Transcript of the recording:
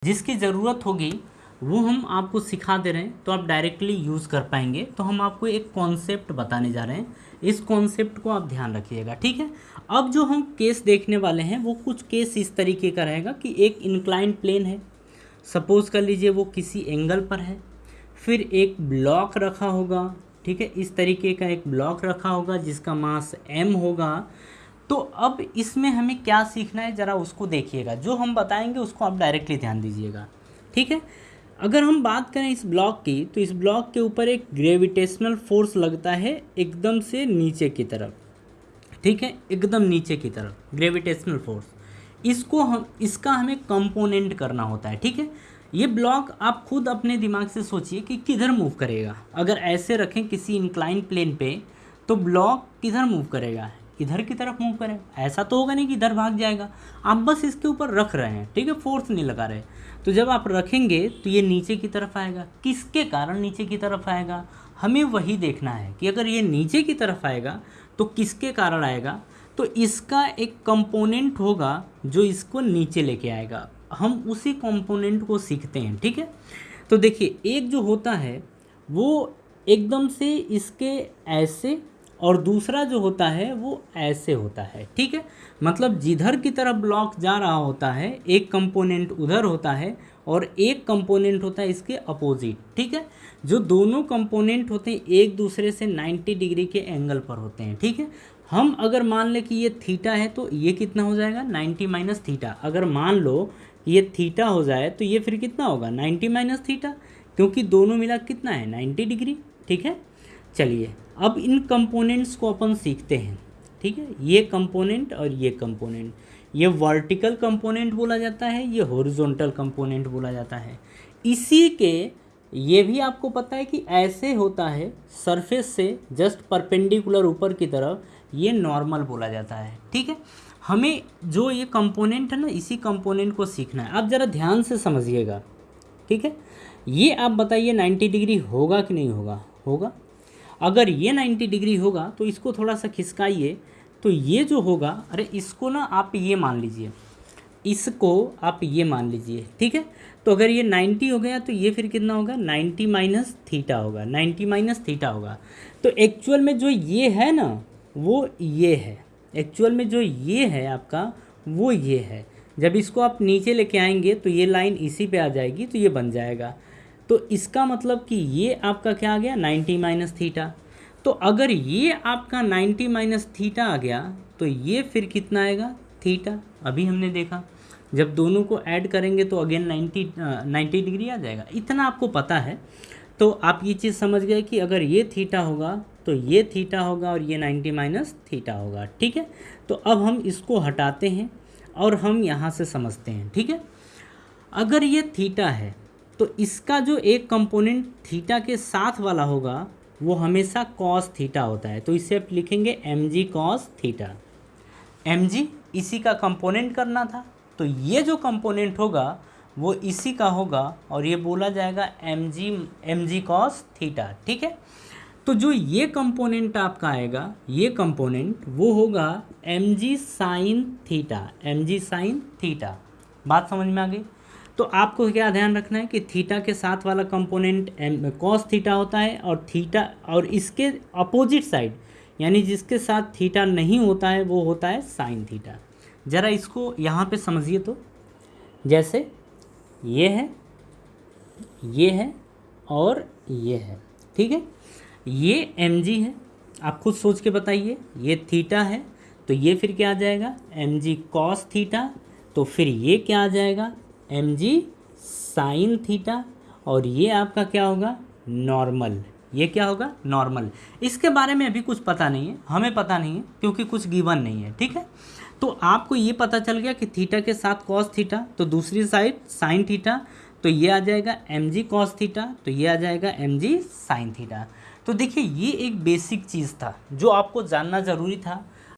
जिसकी ज़रूरत होगी वो हम आपको सिखा दे रहे हैं, तो आप डायरेक्टली यूज़ कर पाएंगे। तो हम आपको एक कॉन्सेप्ट बताने जा रहे हैं, इस कॉन्सेप्ट को आप ध्यान रखिएगा, ठीक है। अब जो हम केस देखने वाले हैं वो कुछ केस इस तरीके का रहेगा कि एक इंक्लाइंड प्लेन है, सपोज़ कर लीजिए वो किसी एंगल पर है, फिर एक ब्लॉक रखा होगा, ठीक है, इस तरीके का एक ब्लॉक रखा होगा जिसका मास m होगा। तो अब इसमें हमें क्या सीखना है ज़रा उसको देखिएगा, जो हम बताएंगे उसको आप डायरेक्टली ध्यान दीजिएगा, ठीक है। अगर हम बात करें इस ब्लॉक की, तो इस ब्लॉक के ऊपर एक ग्रेविटेशनल फोर्स लगता है एकदम से नीचे की तरफ, ठीक है, एकदम नीचे की तरफ ग्रेविटेशनल फोर्स। इसका हमें कंपोनेंट करना होता है, ठीक है। ये ब्लॉक आप खुद अपने दिमाग से सोचिए कि किधर मूव करेगा। अगर ऐसे रखें किसी इंक्लाइन प्लेन पे, तो ब्लॉक किधर मूव करेगा, इधर की तरफ मूव करेगा। ऐसा तो होगा नहीं कि इधर भाग जाएगा, आप बस इसके ऊपर रख रहे हैं, ठीक है, फोर्स नहीं लगा रहे। तो जब आप रखेंगे तो ये नीचे की तरफ आएगा। किसके कारण नीचे की तरफ आएगा, हमें वही देखना है कि अगर ये नीचे की तरफ आएगा तो किसके कारण आएगा। तो इसका एक कंपोनेंट होगा जो इसको नीचे लेके आएगा, हम उसी कंपोनेंट को सीखते हैं, ठीक है। तो देखिए, एक जो होता है वो एकदम से इसके ऐसे, और दूसरा जो होता है वो ऐसे होता है, ठीक है। मतलब जिधर की तरफ ब्लॉक जा रहा होता है एक कंपोनेंट उधर होता है और एक कंपोनेंट होता है इसके अपोजिट, ठीक है। जो दोनों कंपोनेंट होते हैं एक दूसरे से 90 डिग्री के एंगल पर होते हैं, ठीक है। हम अगर मान लें कि ये थीटा है तो ये कितना हो जाएगा 90 माइनस थीटा। अगर मान लो ये थीटा हो जाए तो ये फिर कितना होगा 90 माइनस थीटा, क्योंकि दोनों मिला कितना है 90 डिग्री, ठीक है। चलिए अब इन कंपोनेंट्स को अपन सीखते हैं, ठीक है। ये कंपोनेंट और ये कंपोनेंट, ये वर्टिकल कंपोनेंट बोला जाता है, ये हॉरिजॉन्टल कंपोनेंट बोला जाता है। इसी के ये भी आपको पता है कि ऐसे होता है सरफेस से जस्ट परपेंडिकुलर ऊपर की तरफ, ये नॉर्मल बोला जाता है, ठीक है। हमें जो ये कंपोनेंट है ना, इसी कंपोनेंट को सीखना है। आप ज़रा ध्यान से समझिएगा, ठीक है। ये आप बताइए 90 डिग्री होगा कि नहीं होगा, होगा। अगर ये 90 डिग्री होगा तो इसको थोड़ा सा खिसकाइए, तो ये जो होगा, अरे इसको ना आप ये मान लीजिए, इसको आप ये मान लीजिए, ठीक है। तो अगर ये 90 हो गया तो ये फिर कितना होगा 90 माइनस थीटा होगा, 90 माइनस थीटा होगा। तो एक्चुअल में जो ये है ना वो ये है, एक्चुअल में जो ये है आपका वो ये है। जब इसको आप नीचे लेके आएंगे तो ये लाइन इसी पे आ जाएगी, तो ये बन जाएगा। तो इसका मतलब कि ये आपका क्या आ गया 90 माइनस थीटा। तो अगर ये आपका 90 माइनस थीटा आ गया तो ये फिर कितना आएगा थीटा। अभी हमने देखा जब दोनों को ऐड करेंगे तो अगेन 90 डिग्री आ जाएगा। इतना आपको पता है तो आप ये चीज़ समझ गए कि अगर ये थीटा होगा तो ये थीटा होगा और ये 90 माइनस थीटा होगा, ठीक है। तो अब हम इसको हटाते हैं और हम यहाँ से समझते हैं, ठीक है। अगर ये थीटा है तो इसका जो एक कंपोनेंट थीटा के साथ वाला होगा वो हमेशा कॉस थीटा होता है। तो इसे आप लिखेंगे mg कॉस थीटा। mg इसी का कंपोनेंट करना था, तो ये जो कंपोनेंट होगा वो इसी का होगा और ये बोला जाएगा mg कॉस थीटा, ठीक है। तो जो ये कंपोनेंट आपका आएगा, ये कंपोनेंट वो होगा mg sine theta, mg sine theta. बात समझ में आ गई। तो आपको क्या ध्यान रखना है कि थीटा के साथ वाला कंपोनेंट कॉस थीटा होता है, और थीटा और इसके अपोजिट साइड यानी जिसके साथ थीटा नहीं होता है वो होता है साइन थीटा। ज़रा इसको यहाँ पे समझिए, तो जैसे ये है और ये है, ठीक है। ये mg है, आप खुद सोच के बताइए। ये थीटा है तो ये फिर क्या आ जाएगा mg कॉस थीटा, तो फिर ये क्या आ जाएगा mg साइन थीटा, और ये आपका क्या होगा नॉर्मल। ये क्या होगा नॉर्मल। इसके बारे में अभी कुछ पता नहीं है, हमें पता नहीं है क्योंकि कुछ गिवन नहीं है, ठीक है। तो आपको ये पता चल गया कि थीटा के साथ कॉस थीटा, तो दूसरी साइड साइन थीटा, तो ये आ जाएगा mg कॉस थीटा, तो ये आ जाएगा mg साइन थीटा। तो देखिए ये एक बेसिक चीज़ था जो आपको जानना ज़रूरी था